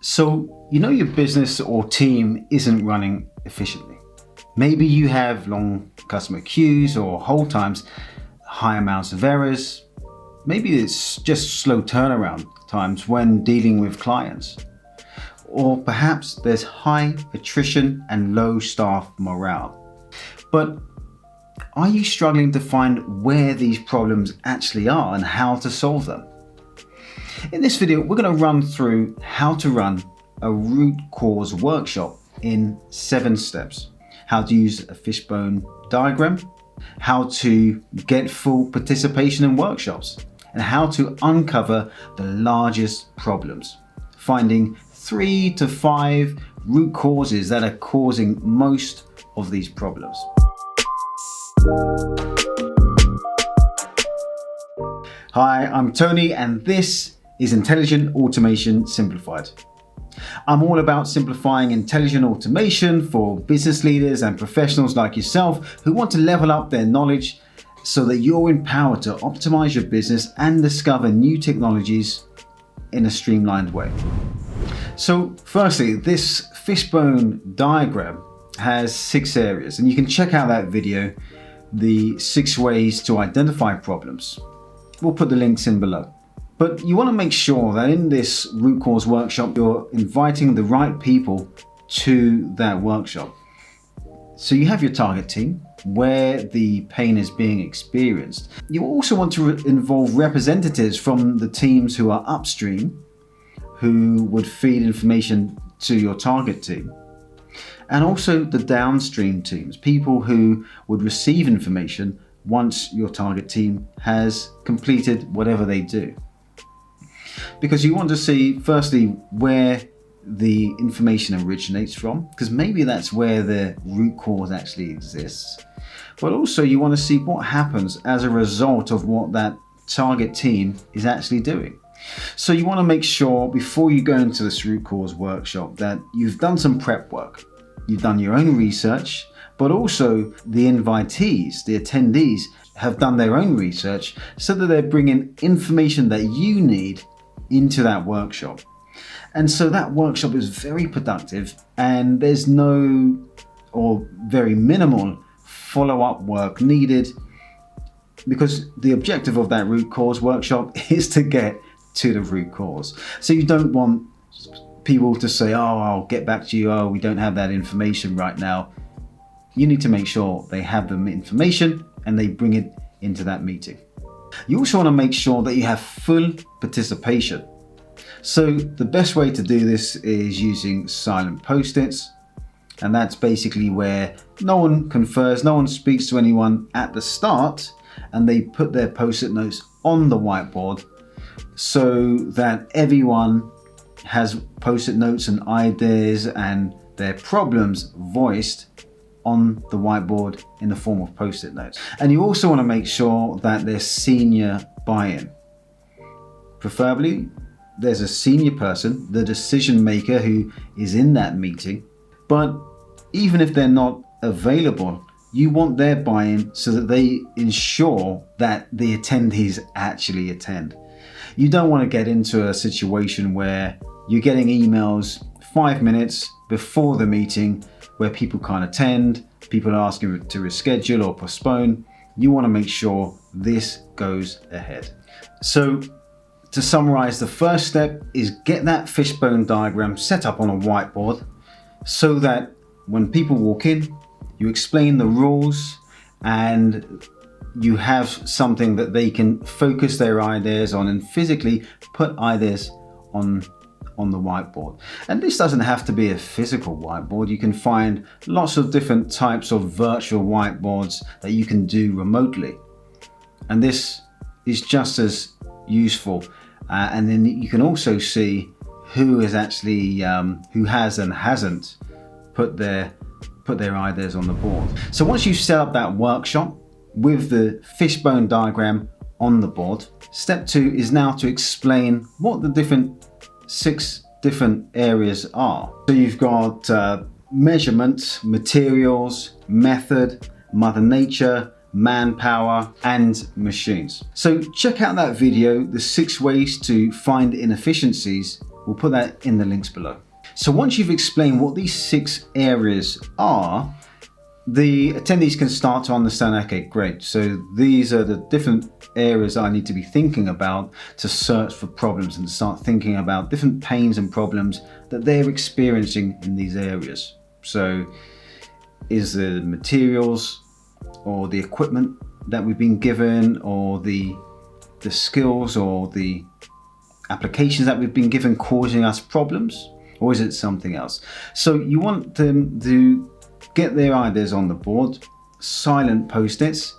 So, you know your business or team isn't running efficiently. Maybe you have long customer queues or hold times, high amounts of errors. Maybe it's just slow turnaround times when dealing with clients. Or perhaps there's high attrition and low staff morale. But are you struggling to find where these problems actually are and how to solve them? In this video, we're going to run through how to run a root cause workshop in 7 steps. How to use a fishbone diagram, how to get full participation in workshops, and how to uncover the largest problems, finding 3 to 5 root causes that are causing most of these problems. Hi, I'm Tony, and this is Intelligent Automation Simplified. I'm all about simplifying intelligent automation for business leaders and professionals like yourself who want to level up their knowledge so that you're empowered to optimize your business and discover new technologies in a streamlined way. So firstly, this fishbone diagram has 6 areas, and you can check out that video, the 6 ways to identify problems. We'll put the links in below. But you want to make sure that in this root cause workshop, you're inviting the right people to that workshop. So you have your target team where the pain is being experienced. You also want to involve representatives from the teams who are upstream, who would feed information to your target team. And also the downstream teams, people who would receive information once your target team has completed whatever they do. Because you want to see, firstly, where the information originates from, because maybe that's where the root cause actually exists. But also you want to see what happens as a result of what that target team is actually doing. So you want to make sure before you go into this root cause workshop that you've done some prep work. You've done your own research, but also the invitees, the attendees, have done their own research so that they're bringing information that you need into that workshop. And so that workshop is very productive, and there's no or very minimal follow-up work needed, because the objective of that root cause workshop is to get to the root cause. So you don't want people to say, oh, I'll get back to you, oh, we don't have that information right now. You need to make sure they have the information and they bring it into that meeting. You also want to make sure that you have full participation. So the best way to do this is using silent post-its, and that's basically where no one confers, no one speaks to anyone at the start, and they put their post-it notes on the whiteboard so that everyone has post-it notes and ideas and their problems voiced on the whiteboard in the form of post-it notes. And you also want to make sure that there's senior buy-in. Preferably, there's a senior person, the decision maker, who is in that meeting. But even if they're not available, you want their buy-in so that they ensure that the attendees actually attend. You don't want to get into a situation where you're getting emails 5 minutes before the meeting where people can't attend, people are asking to reschedule or postpone. You want to make sure this goes ahead. So to summarize, the first step is get that fishbone diagram set up on a whiteboard so that when people walk in, you explain the rules and you have something that they can focus their ideas on and physically put ideas on the whiteboard. And this doesn't have to be a physical whiteboard. You can find lots of different types of virtual whiteboards that you can do remotely. And this is just as useful. And then you can also see who is actually, who has and hasn't put their ideas on the board. So once you've set up that workshop with the fishbone diagram on the board, step 2 is now to explain what the 6 different areas are. So you've got measurement, materials, method, Mother Nature, manpower, and machines. So check out that video, the 6 ways to find inefficiencies We'll put that in the links below. So once you've explained what these 6 areas are, the attendees can start to understand, okay, great. So these are the different areas I need to be thinking about to search for problems and start thinking about different pains and problems that they're experiencing in these areas. So is the materials or the equipment that we've been given, or the skills or the applications that we've been given causing us problems, or is it something else? So you want them to get their ideas on the board, silent post-its,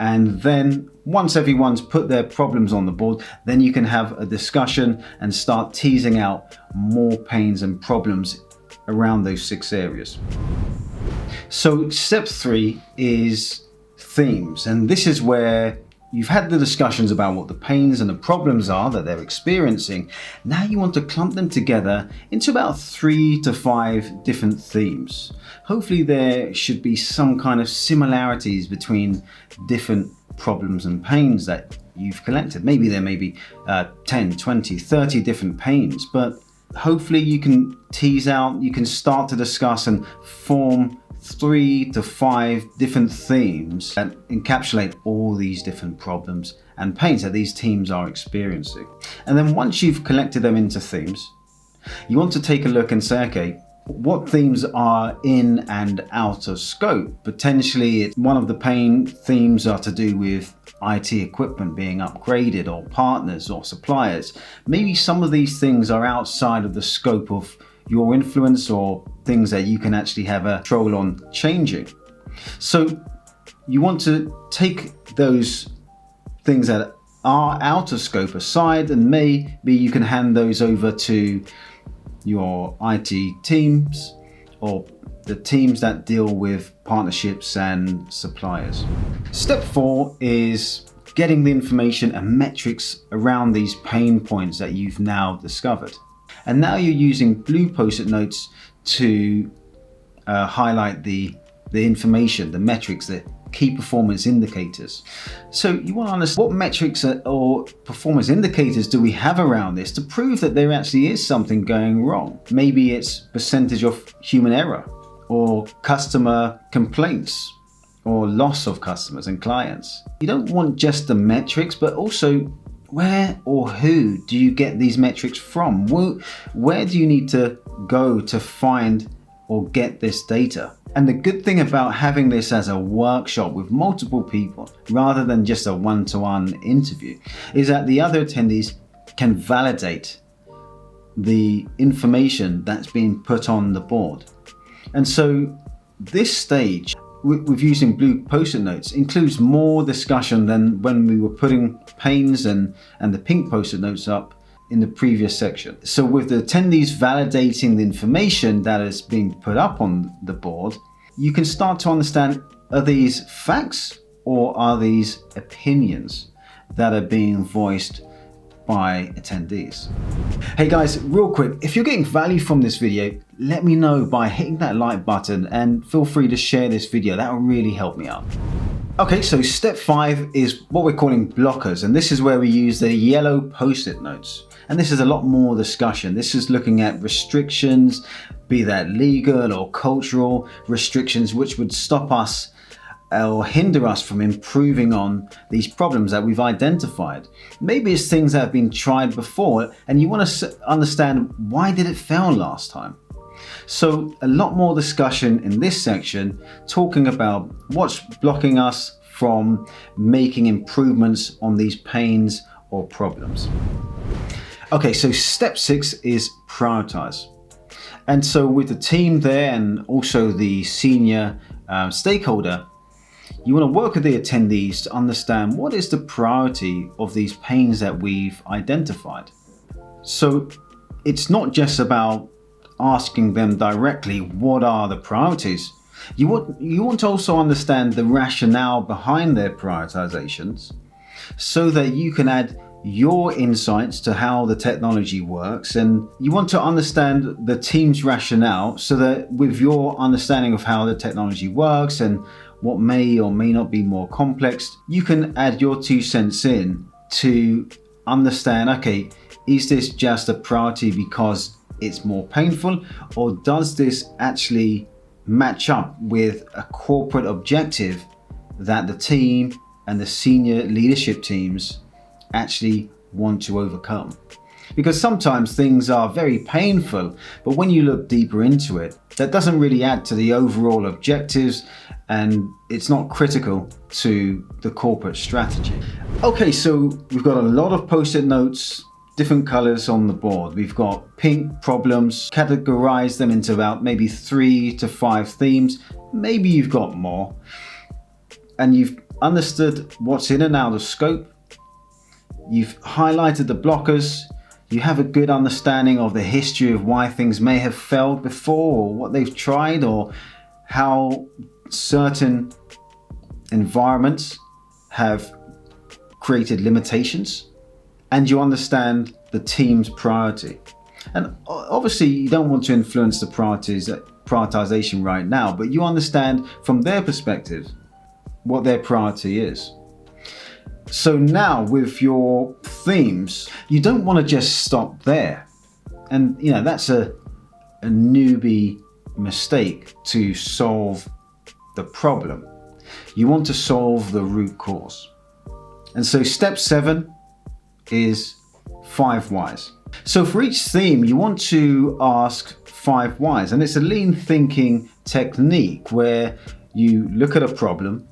and then once everyone's put their problems on the board, then you can have a discussion and start teasing out more pains and problems around those 6 areas. So step 3 is themes, and this is where you've had the discussions about what the pains and the problems are that they're experiencing. Now you want to clump them together into about 3 to 5 different themes. Hopefully there should be some kind of similarities between different problems and pains that you've collected. Maybe there may be 10, 20, 30 different pains, but hopefully you can tease out, you can start to discuss and form 3 to 5 different themes that encapsulate all these different problems and pains that these teams are experiencing. And then once you've collected them into themes, you want to take a look and say, okay, what themes are in and out of scope? Potentially one of the pain themes are to do with IT equipment being upgraded, or partners or suppliers. Maybe some of these things are outside of the scope of your influence, or things that you can actually have a control on changing. So you want to take those things that are out of scope aside, and maybe you can hand those over to your IT teams or the teams that deal with partnerships and suppliers. Step 4 is getting the information and metrics around these pain points that you've now discovered. And now you're using blue post-it notes to highlight the information, the metrics, the key performance indicators. So you want to understand what metrics or performance indicators do we have around this to prove that there actually is something going wrong. Maybe it's percentage of human error, or customer complaints, or loss of customers and clients. You don't want just the metrics, but also where or who do you get these metrics from? Where do you need to go to find or get this data? And the good thing about having this as a workshop with multiple people rather than just a one-to-one interview is that the other attendees can validate the information that's being put on the board. And so this stage with using blue post-it notes includes more discussion than when we were putting pains and the pink post-it notes up in the previous section. So with the attendees validating the information that is being put up on the board, you can start to understand, are these facts or are these opinions that are being voiced by attendees? Hey guys, real quick, if you're getting value from this video, let me know by hitting that like button, and feel free to share this video. That will really help me out. Okay, so step 5 is what we're calling blockers, and this is where we use the yellow post-it notes. And this is a lot more discussion. This is looking at restrictions, be that legal or cultural restrictions, which would stop us or hinder us from improving on these problems that we've identified. Maybe it's things that have been tried before and you want to understand, why did it fail last time? So a lot more discussion in this section, talking about what's blocking us from making improvements on these pains or problems. Okay, so step 6 is prioritize. And so with the team there and also the senior stakeholder, you want to work with the attendees to understand what is the priority of these pains that we've identified. So it's not just about asking them directly, what are the priorities? You want to also understand the rationale behind their prioritizations so that you can add your insights to how the technology works, and you want to understand the team's rationale so that with your understanding of how the technology works and what may or may not be more complex, you can add your 2 cents in to understand, okay, Is this just a priority because it's more painful, or does this actually match up with a corporate objective that the team and the senior leadership teams actually want to overcome? Because sometimes things are very painful, but when you look deeper into it, that doesn't really add to the overall objectives, and it's not critical to the corporate strategy. Okay, so we've got a lot of post-it notes, different colors on the board. We've got pink problems, categorize them into about maybe 3 to 5 themes. Maybe you've got more, and you've understood what's in and out of scope. You've highlighted the blockers. You have a good understanding of the history of why things may have failed before, or what they've tried, or how certain environments have created limitations. And you understand the team's priority. And obviously you don't want to influence the prioritization right now, but you understand from their perspective what their priority is. So now with your themes, you don't want to just stop there. And that's a newbie mistake to solve the problem. You want to solve the root cause. And so step 7 is 5 whys. So for each theme, you want to ask 5 whys, and it's a lean thinking technique where you look at a problem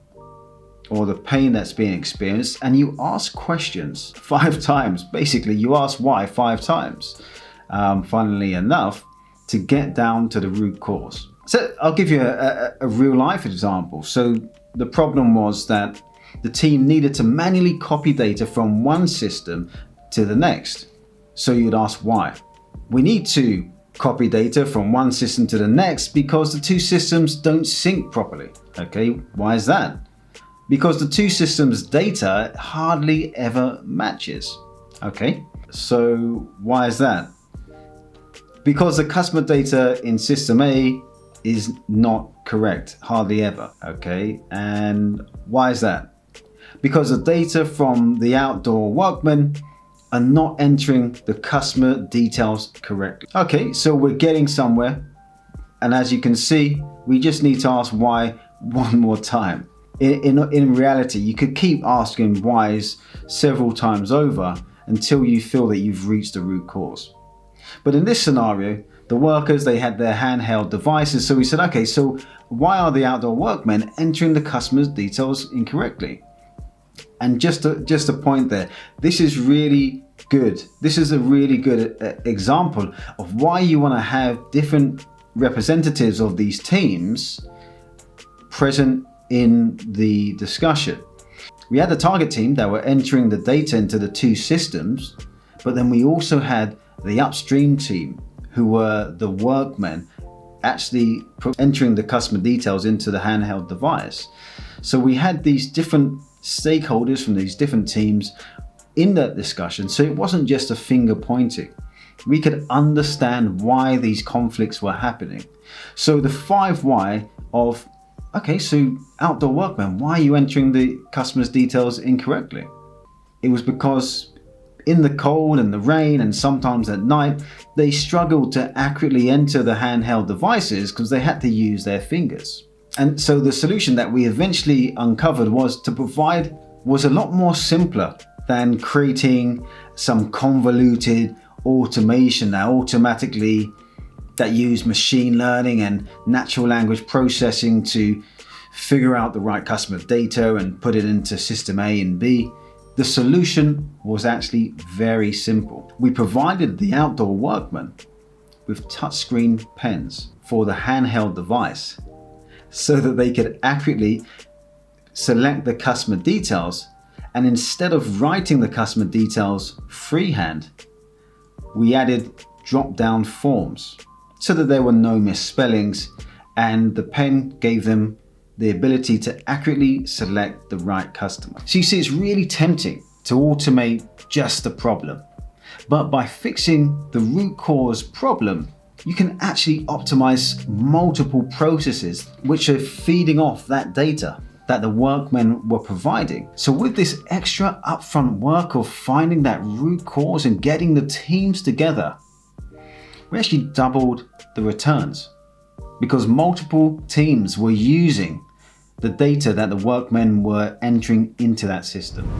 or the pain that's being experienced, and you ask questions 5 times. Basically, you ask why 5 times, funnily enough, to get down to the root cause. So I'll give you a real life example. So the problem was that the team needed to manually copy data from one system to the next. So you'd ask why. We need to copy data from one system to the next because the 2 systems don't sync properly. Okay, why is that? Because the 2 systems' data hardly ever matches. Okay, so why is that? Because the customer data in system A is not correct, hardly ever. Okay, and why is that? Because the data from the outdoor workmen are not entering the customer details correctly. Okay, so we're getting somewhere. And as you can see, we just need to ask why one more time. In reality, you could keep asking whys several times over until you feel that you've reached the root cause. But in this scenario, the workers, they had their handheld devices. So we said, okay, so why are the outdoor workmen entering the customer's details incorrectly? And just a point there, this is really good. This is a really good example of why you want to have different representatives of these teams present in the discussion. We had the target team that were entering the data into the 2 systems, but then we also had the upstream team who were the workmen actually entering the customer details into the handheld device. So we had these different stakeholders from these different teams in that discussion. So it wasn't just a finger pointing. We could understand why these conflicts were happening. So the 5 why of, okay, so outdoor workmen, why are you entering the customer's details incorrectly? It was because in the cold and the rain and sometimes at night, they struggled to accurately enter the handheld devices because they had to use their fingers. And so the solution that we eventually uncovered was a lot more simpler than creating some convoluted automation that use machine learning and natural language processing to figure out the right customer data and put it into system A and B. The solution was actually very simple. We provided the outdoor workmen with touchscreen pens for the handheld device so that they could accurately select the customer details, and instead of writing the customer details freehand, we added drop-down forms so that there were no misspellings, and the pen gave them the ability to accurately select the right customer. So you see, it's really tempting to automate just the problem, but by fixing the root cause problem, you can actually optimize multiple processes which are feeding off that data. that the workmen were providing. So with this extra upfront work of finding that root cause and getting the teams together, we actually doubled the returns because multiple teams were using the data that the workmen were entering into that system.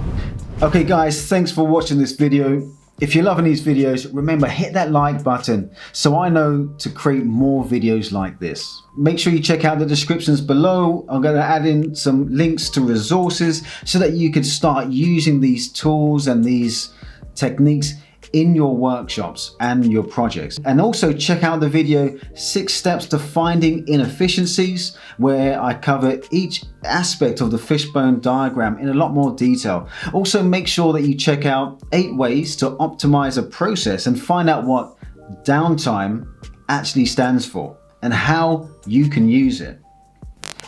Okay guys, thanks for watching this video. If you're loving these videos, remember, hit that like button so I know to create more videos like this. Make sure you check out the descriptions below. I'm going to add in some links to resources so that you can start using these tools and these techniques in your workshops and your projects. And also check out the video 6 steps to finding inefficiencies, where I cover each aspect of the fishbone diagram in a lot more detail. Also make sure that you check out 8 ways to optimize a process and find out what downtime actually stands for and how you can use it.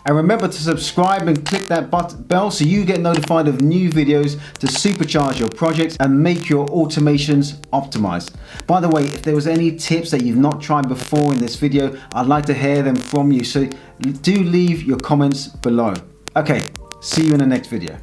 And remember to subscribe and click that bell so you get notified of new videos to supercharge your projects and make your automations optimized. By the way, if there was any tips that you've not tried before in this video, I'd like to hear them from you. So do leave your comments below. Okay, see you in the next video.